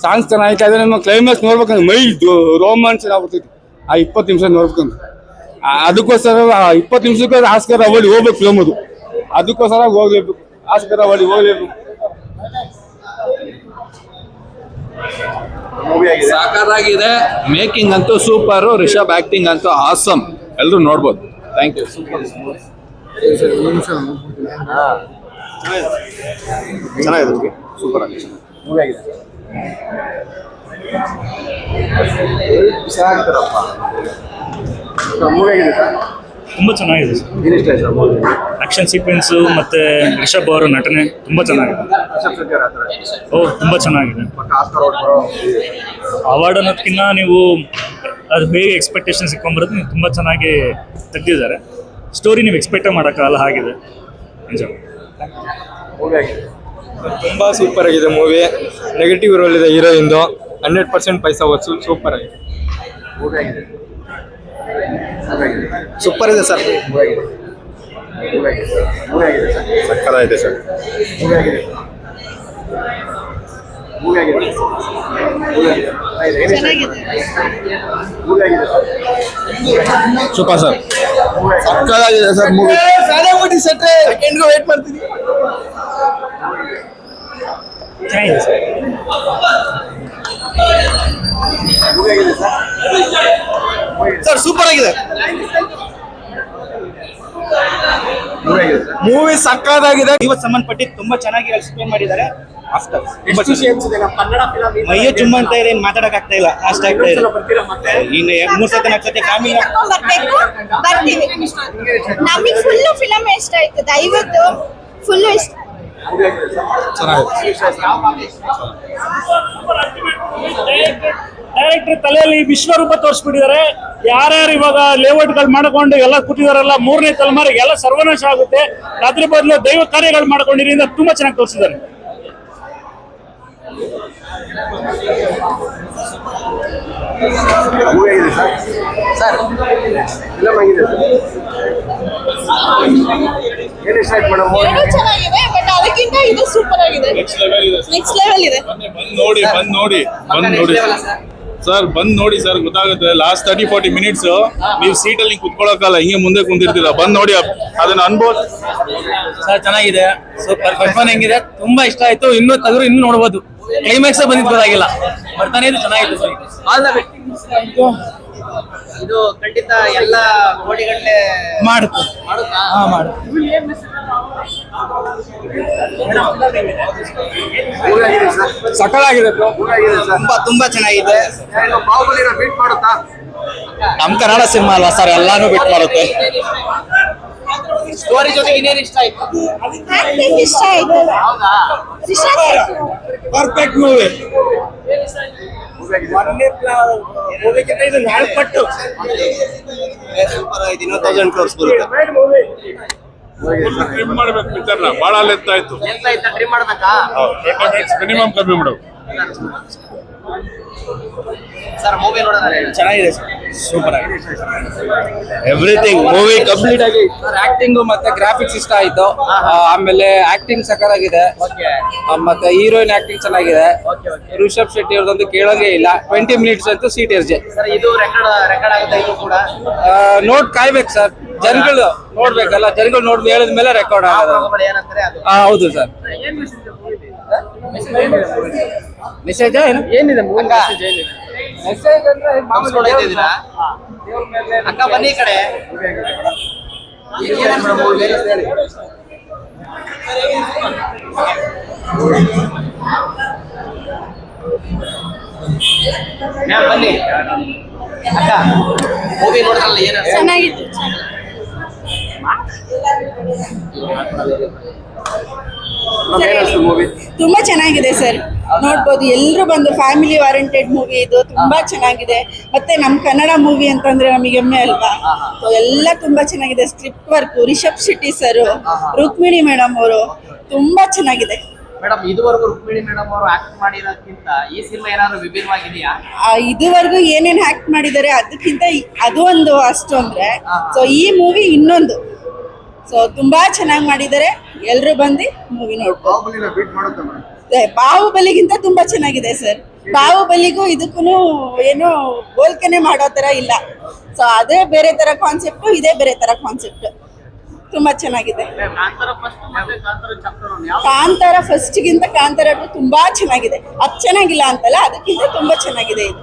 Songs ಚೆನ್ನಾಗಿ ಅದೇ ನಮ್ಮ ಕ್ಲೈಮ್ಯಾಕ್ಸ್ ನೋಡ್ಬೇಕಂದ್ರೆ ಮೈ ರೋಮಾಂಚನ ಆಗ್ಬಿಡ್ತೈತಿ ಆ 20 ನಿಮಿಷ ನೋಡ್ಬೇಕಂದ್ರೆ. ಅದಕ್ಕೋಸ್ಕರ 20 ನಿಮಿಷಕ್ಕೆ ಆಸ್ಕರ್ ಅವಾರ್ಡ್ ಹೋಗ್ಬೇಕು ಫಿಲಮ್ ಅದು. ಅದಕ್ಕೋಸ್ಕರ ಹೋಗ್ಲೇಬೇಕು, ಆಸ್ಕರ್ ಅವಾರ್ಡ್ ಹೋಗ್ಲೇಬೇಕು. ಸಾಕಾಗಿದೆ. ಮೇಕಿಂಗ್ ಅಂತೂ ಸೂಪರ್, ರಿಷಬ್ ಆಕ್ಟಿಂಗ್ ಅಂತೂ ಆಸಮ್. ಎಲ್ಲರೂ ನೋಡ್ಬೋದು. Thank you. ಚೆನ್ನಾಗಿದೆ, ಸೂಪರ್ ಆಗಿದೆ. ತುಂಬ ಚೆನ್ನಾಗಿದೆ ಸರ್. ಆಕ್ಷನ್ ಸೀಕ್ವೆನ್ಸು ಮತ್ತು ರಿಷಬ್ ಅವರ ನಟನೆ ತುಂಬ ಚೆನ್ನಾಗಿದೆ. ತುಂಬ ಚೆನ್ನಾಗಿದೆ. ಅವಾರ್ಡ್ ಅನ್ನೋದಕ್ಕಿಂತ ನೀವು ಅದು ಹೇಗೆ ಎಕ್ಸ್ಪೆಕ್ಟೇಷನ್ ಸಿಕ್ಕೊಂಬರೋದು ನೀವು ತುಂಬ ಚೆನ್ನಾಗಿ ತೆಗೆದಿದ್ದಾರೆ. ಸ್ಟೋರಿ ನೀವು ಎಕ್ಸ್ಪೆಕ್ಟೇ ಮಾಡೋಕ್ಕಾಗಲ್ಲ, ಹಾಗಿದೆ. ಎಂಜಾಯ್. ತುಂಬ ಸೂಪರ್ ಆಗಿದೆ ಮೂವಿ. ನೆಗೆಟಿವ್ ರೋಲ್ ಇದೆ ಹೀರೋಯಿಂದು. 100% ಪೈಸಾ ವಸೂಲ್. ಸೂಪರ್ ಆಗಿದೆ. ಸೂಪರ್ ಇದೆ ಸರ್. ಸಕ್ಕತ್ತಾಗಿದೆ ಸರ್. Super sir. ಸಕ್ಕತ್ತಾಗಿದೆ ಸರ್ ಮೂವಿ. ಸೆಕೆಂಡ್ಗೂ ವೇಟ್ ಮಾಡ್ತೀನಿ. ಚೆನ್ನಾಗಿದೆ ಸರ್. ಸರ್ ಸೂಪರ್ ಆಗಿದೆ ಮೂವಿ. ಸಕ್ಕತ್ತಾಗಿದೆ. ಇವತ್ತು ಸಂಬಂಧಪಟ್ಟಿದ್ದು ತುಂಬಾ ಚೆನ್ನಾಗಿ ಎಕ್ಸ್ಪ್ಲೇನ್ ಮಾಡಿದ್ದಾರೆ. ಮೈಯೇ ಚುಮ್ಮ ಅಂತ ಇದೆ, ಏನು ಮಾತಾಡಕ್ ಆಗ್ತಾ ಇಲ್ಲ, ಅಷ್ಟ ಆಗ್ತಾ ಇದೆ. ಇನ್ನು 3 ಸತಿ 4 ಸತಿ ಫ್ಯಾಮಿಲಿ ನಮಗೆ ಫುಲ್ಲು ಫಿಲಮ್ ಇಷ್ಟ ಆಯ್ತು. ದಯವಿಟ್ಟು ಫುಲ್ಲು ಇಷ್ಟ. ಡೈರೆಕ್ಟರ್ ತಲೆಯಲ್ಲಿ ವಿಶ್ವರೂಪ ತೋರಿಸ್ಬಿಟ್ಟಿದ್ದಾರೆ. ಯಾರ್ಯಾರು ಇವಾಗ ಲೇಔಟ್ಗಳು ಮಾಡ್ಕೊಂಡು ಎಲ್ಲ ಕೂತಿದಾರಲ್ಲ, 3ನೇ ತಲೆಮಾರಿಗೆ ಎಲ್ಲ ಸರ್ವನಾಶ ಆಗುತ್ತೆ. ಅದ್ರ ಬದಲು ದೈವ ಕಾರ್ಯಗಳು ಮಾಡ್ಕೊಂಡಿರಿಂದ ತುಂಬಾ ಚೆನ್ನಾಗಿ ತೋರಿಸಿದ್ದಾರೆ. ಚೆನ್ನಾಗಿದೆ, ಬಟ್ ಅದಕ್ಕಿಂತ ಇದು ಸೂಪರ್ ಆಗಿದೆ. ನೆಕ್ಸ್ಟ್ ಲೆವೆಲ್ ಇದೆ. ಬಂದ್ ನೋಡಿ ಸರ್, ಬಂದ್ ನೋಡಿ ಸರ್, ಗೊತ್ತಾಗುತ್ತೆ. ಲಾಸ್ಟ್ 30-40 ಮಿನಿಟ್ಸ್ ನೀವು ಸೀಟಲ್ಲಿ ಕುತ್ಕೊಳ್ಳೋಕಲ್ಲ, ಹಿಂಗೆ ಮುಂದೆ ಕುಂತಿರ್ತೀರ. ಬಂದ್ ನೋಡಿ, ಅದನ್ನ ಅನುಭವ ಸರ್. ಚೆನ್ನಾಗಿದೆ, ಸೂಪರ್. ಪರ್ಫಾರ್ಮೆನ್ಸ್ ಹೆಂಗಿದೆ, ತುಂಬಾ ಇಷ್ಟ ಆಯ್ತು. ಇನ್ನೂ ತೆಗೆದ್ರು ಇನ್ನೂ ನೋಡ್ಬೋದು. ಕ್ಲೈಮ್ಯಾಕ್ಸ್ ಬಂದಿದ್ದಾಗಿಲ್ಲ, ಬರ್ತಾನೆ ಇದು ಚೆನ್ನಾಗಿತ್ತು ಸರ್. ಇದು ಖಂಡಿತ ಎಲ್ಲ ಕೋಟಿಗಟ್ಟಲೆ ಮಾಡುತ್ತೆ. ಸಕ್ಕತ್ತಾಗಿದೆ. ತುಂಬಾ ಚೆನ್ನಾಗಿದೆ. ನಮ್ ಕನ್ನಡ ಸಿನಿಮಾ ಅಲ್ವಾ ಸರ್, ಎಲ್ಲಾನು ಬಿಟ್ ಮಾಡುತ್ತೆ. ಸ್ಟೋರಿ ಜೊತೆಗೆ ಇನ್ನೇನು ಇಷ್ಟ ಆಯ್ತು? ಆಕ್ಟಿಂಗ್ ಇಷ್ಟ ಆಯ್ತು. Perfect movie. $1000 crores ಬರುತ್ತೆ. ಟ್ರಿಮ್ ಮಾಡ್ಬೇಕು ಪಿಕ್ಚರ್ನ. ಭಾಳ ಲೆಂತ್ ಆಯ್ತು. ಟ್ರಿಮ್ ಮಾಡ್ಬೇಕಾ? 20 ಮಿನಿಟ್ಸ್ ಮಿನಿಮಮ್ ಕಮ್ಮಿ ಮಾಡು. ಸರ್ ಮೂವಿ ನೋಡೋದಾದ್ರೆ ಚೆನ್ನಾಗಿದೆ ಸರ್, ಸೂಪರ್ ಆಗಿದೆ. ಎವ್ರಿಥಿಂಗ್ ಮೂವಿ ಕಂಪ್ಲೀಟ್ ಆಗಿ. ಆಕ್ಟಿಂಗ್ ಮತ್ತೆ ಗ್ರಾಫಿಕ್ಸ್ ಇಷ್ಟ ಆಯ್ತು. ಆಮೇಲೆ ಆಕ್ಟಿಂಗ್ ಸಕ್ಕತ್ತಾಗಿದೆ. ಮತ್ತೆ ಹೀರೋಯಿನ್ ಆಕ್ಟಿಂಗ್ ಚೆನ್ನಾಗಿದೆ. ರಿಷಬ್ ಶೆಟ್ಟಿ ಅವ್ರದ್ದು ಕೇಳೋಂಗೆ ಇಲ್ಲ. 20 ಮಿನಿಟ್ಸ್ ಅಂತೂ ಸೀಟ್ ಇರ್ಜೆ. ಸರ್ ಇದು ರೆಕಾರ್ಡ್ ಆಗುತ್ತೆ ಇದು ಕೂಡ. ನೋಡ್ ಕಾಯ್ಬೇಕು ಸರ್, ಜನಗಳು ನೋಡ್ಬೇಕಲ್ಲ. ಜನಗಳು ನೋಡ್ ಹೇಳಿದ್ಮೇಲೆ ರೆಕಾರ್ಡ್ ಆಗೋದು. ಏನಂತಾರೆ ಅದು? ಹೌದು ಸರ್. ಮೆಸೇಜ್ ಏನಿದೆ? ಮೆಸೇಜ್ ಅಂದ್ರೆ ಅಕ್ಕ ಬನ್ನಿ ಈ ಕಡೆ. ಬನ್ನಿ ಅಕ್ಕ, ಮೂವಿ ನೋಡಿದ್ರಲ್ಲ, ಏನ ಚೆನ್ನಾಗಿತ್ತು. ತುಂಬಾ ಚೆನ್ನಾಗಿದೆ ಸರ್, ನೋಡ್ಬೋದು. ಎಲ್ಲರೂ ಬಂದು ಫ್ಯಾಮಿಲಿ ವಾರಂಟೆಡ್ ಮೂವಿ ಇದು. ತುಂಬಾ ಚೆನ್ನಾಗಿದೆ. ಮತ್ತೆ ನಮ್ ಕನ್ನಡ ಮೂವಿ ಅಂತಂದ್ರೆ ನಮಗೆ ಹೆಮ್ಮೆ ಅಲ್ವಾ. ಎಲ್ಲ ತುಂಬಾ ಚೆನ್ನಾಗಿದೆ. Script work, Rishab Shetty sir, Rukmini madam ಅವರು ತುಂಬಾ ಚೆನ್ನಾಗಿದೆ. ಮೇಡಮ್, ಇದುವರೆಗೂ ರುಕ್ಮಿಣಿ ಮೇಡಮ್ ಅವರು ಆಕ್ಟ್ ಮಾಡಿರೋದಕ್ಕಿಂತ ಈ ಸಿನಿಮಾ ಏನಾದ್ರು ವಿಭಿನ್ನವಾಗಿದೆಯಾ? ಇದುವರೆಗೂ ಏನೇನ್ ಆಕ್ಟ್ ಮಾಡಿದ್ದಾರೆ ಅದಕ್ಕಿಂತ ಅದು ಒಂದು ಅಷ್ಟು ಅಂದ್ರೆ. ಸೊ ಈ ಮೂವಿ ಇನ್ನೊಂದು. ಸೊ ತುಂಬಾ ಚೆನ್ನಾಗಿ ಮಾಡಿದ್ದಾರೆ. ಎಲ್ರು ಬಂದು ಮೂವಿ ನೋಡ್ಬೋದು. ಬಾಹುಬಲಿಗಿಂತ ತುಂಬಾ ಚೆನ್ನಾಗಿದೆ ಸರ್. ಬಾಹುಬಲಿಗೂ ಇದಕ್ಕೂ ಏನೋ ಹೋಲ್ಕೆನೆ ಮಾಡೋ ತರ ಇಲ್ಲ. ಸೊ ಅದೇ ಬೇರೆ ತರ ಕಾನ್ಸೆಪ್ಟ್, ಇದೇ ಬೇರೆ ತರ ಕಾನ್ಸೆಪ್ಟ್. ತುಂಬಾ ಚೆನ್ನಾಗಿದೆ. ಕಾಂತಾರ ಫಸ್ಟ್ ಗಿಂತ ಕಾಂತಾರ 2 ತುಂಬಾ ಚೆನ್ನಾಗಿದೆ. ಅದು ಚೆನ್ನಾಗಿಲ್ಲ ಅಂತಲ್ಲ, ಅದಕ್ಕಿಂತ ತುಂಬಾ ಚೆನ್ನಾಗಿದೆ ಇದು.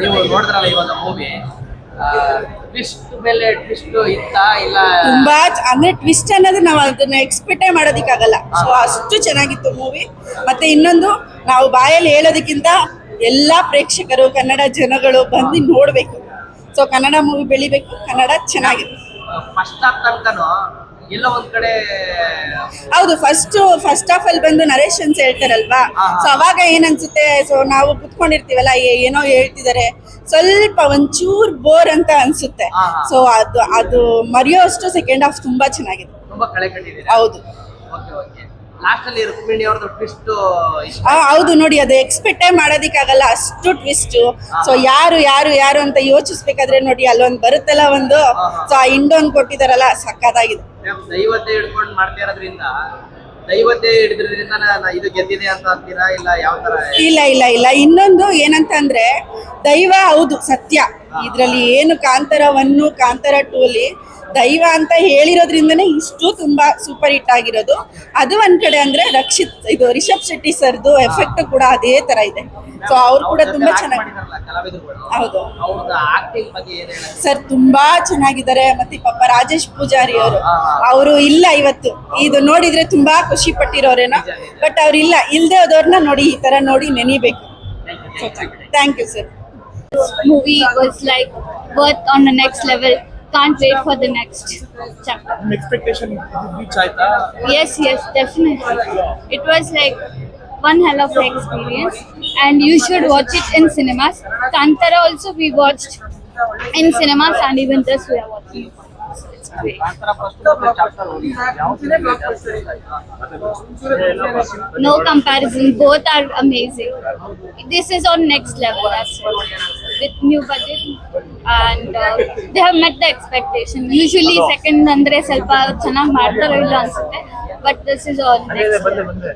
ನೀವು ನೋಡಿದ್ರಲ್ಲ ಇವಾಗ ಮೂವಿ, ಟ್ವಿಸ್ಟ್ ಮೇಲೆ ಟ್ವಿಸ್ಟ್ ಇತ್ತ ಇಲ್ಲ? ತುಂಬಾ ಅಂದ್ರೆ ಟ್ವಿಸ್ಟ್ ಅನ್ನೋದು ನಾವು ಅದನ್ನ ಎಕ್ಸ್ಪೆಕ್ಟೇ ಮಾಡೋದಕ್ಕಾಗಲ್ಲ. ಸೊ ಅಷ್ಟು ಚೆನ್ನಾಗಿತ್ತು ಮೂವಿ. ಮತ್ತೆ ಇನ್ನೊಂದು, ನಾವು ಬಾಯಲ್ಲಿ ಹೇಳೋದಕ್ಕಿಂತ ಎಲ್ಲಾ ಪ್ರೇಕ್ಷಕರು, ಕನ್ನಡ ಜನಗಳು ಬಂದು ನೋಡ್ಬೇಕು. ಸೊ ಕನ್ನಡ ಮೂವಿ ಬೆಳಿಬೇಕು, ಕನ್ನಡ ಚೆನ್ನಾಗಿದೆ. ಫಸ್ಟ್ ಹಾಫ್ ತನಕನು ಎಲ್ಲ ಒಂದ್ ಕಡೆ ಹೌದು, ಫಸ್ಟ್ ಆಫ್ ಅಲ್ಲಿ ಬಂದು ನರೇಶನ್ಸ್ ಹೇಳ್ತಾರಲ್ವಾ, ಸೊ ಅವಾಗ ಏನನ್ಸುತ್ತೆ, ಸೊ ನಾವು ಕುತ್ಕೊಂಡಿರ್ತೀವಲ್ಲ, ಏನೋ ಹೇಳ್ತಿದ್ದಾರೆ, ಸ್ವಲ್ಪ ಒಂಚೂರ್ ಬೋರ್ ಅಂತ ಅನ್ಸುತ್ತೆ. ಸೊ ಅದು ಮರೆಯೋಷ್ಟು ಸೆಕೆಂಡ್ ಹಾಫ್ ತುಂಬಾ ಚೆನ್ನಾಗಿದೆ. ತುಂಬಾ ಕಳೆ ಕಟ್ಟಿದ್ದೀರಾ? ಹೌದು. ಲಾಸ್ಟ್ ಅಲ್ಲಿ ರುಕ್ಮಿಣಿ ಅವ್ರದ್ದು ಟ್ವಿಸ್ಟ್ ಹೌದು ನೋಡಿ, ಅದು ಎಕ್ಸ್ಪೆಕ್ಟೇ ಮಾಡೋದಿಕ್ಕಾಗಲ್ಲ, ಅಷ್ಟು ಟ್ವಿಸ್ಟ್. ಸೊ ಯಾರು ಯಾರು ಯಾರು ಅಂತ ಯೋಚಿಸ್ಬೇಕಾದ್ರೆ ನೋಡಿ, ಅಲ್ಲೊಂದು ಬರುತ್ತಲ್ಲ ಒಂದು, ಸೊ ಆ ಇಂಡೊಂದು ಕೊಟ್ಟಿದಾರಲ್ಲ, ಸಕ್ಕತ್ತಾಗಿದೆ. ದೈವತೆ ಹಿಡ್ಕೊಂಡು ಮಾಡ್ತಾ ಇರೋದ್ರಿಂದ, ದೈವತೆ ಹಿಡಿದ್ರಿಂದ ಇದು ಗೆದ್ದಿದೆ ಅಂತ ಅಂತೀರಾ ಇಲ್ಲ ಯಾವ ತರ? ಇಲ್ಲ. ಇನ್ನೊಂದು ಏನಂತ ಅಂದ್ರೆ, ದೈವ ಹೌದು ಸತ್ಯ. ಇದ್ರಲ್ಲಿ ಏನು ಕಾಂತಾರ 1, ಕಾಂತಾರ 2 ಅಲ್ಲಿ ದೈವ ಅಂತ ಹೇಳಿರೋದ್ರಿಂದನೇ ಇಷ್ಟು ತುಂಬಾ ಸೂಪರ್ ಹಿಟ್ ಆಗಿರೋದು. ಅದು ಒಂದ್ ಕಡೆ ಅಂದ್ರೆ ರಿಷಬ್ ಶೆಟ್ಟಿ ಸರ್ದು ಎಫೆಕ್ಟ್ ಕೂಡ ಅದೇ ತರ ಇದೆ. ಸೊ ಅವ್ರು ಕೂಡ ತುಂಬಾ ಚೆನ್ನಾಗಿ, ಹೌದು ಸರ್, ತುಂಬಾ ಚೆನ್ನಾಗಿದ್ದಾರೆ. ಮತ್ತೆ ಪಾಪ ರಾಜೇಶ್ ಪೂಜಾರಿ ಅವರು ಇಲ್ಲ ಇವತ್ತು, ಇದು ನೋಡಿದ್ರೆ ತುಂಬಾ ಖುಷಿ ಪಟ್ಟಿರೋರೇನೋ, ಬಟ್ ಅವ್ರು ಇಲ್ದೇ ಹೋದವ್ರನ್ನ ನೋಡಿ, ಈ ತರ ನೋಡಿ ನೆನಿಬೇಕು. Thank you sir. Movie was like worth on the next level. Can't wait for the next chapter. Expectation reach ಆಯ್ತಾ? Yes, definitely. It was like one hell of an experience, and you should watch it in cinemas. Kantara also we watched in cinemas, and even this we are watching. It's great. No comparison, both are amazing. This is on next level, that's it. With new budget, and they have met the expectation. Usually second andre ಸ್ವಲ್ಪ ಚೆನ್ನಾಗಿ ಮಾಡ್ತಾರೋ ಇಲ್ಲ ಅನ್ಸುತ್ತೆ, but this is on next level.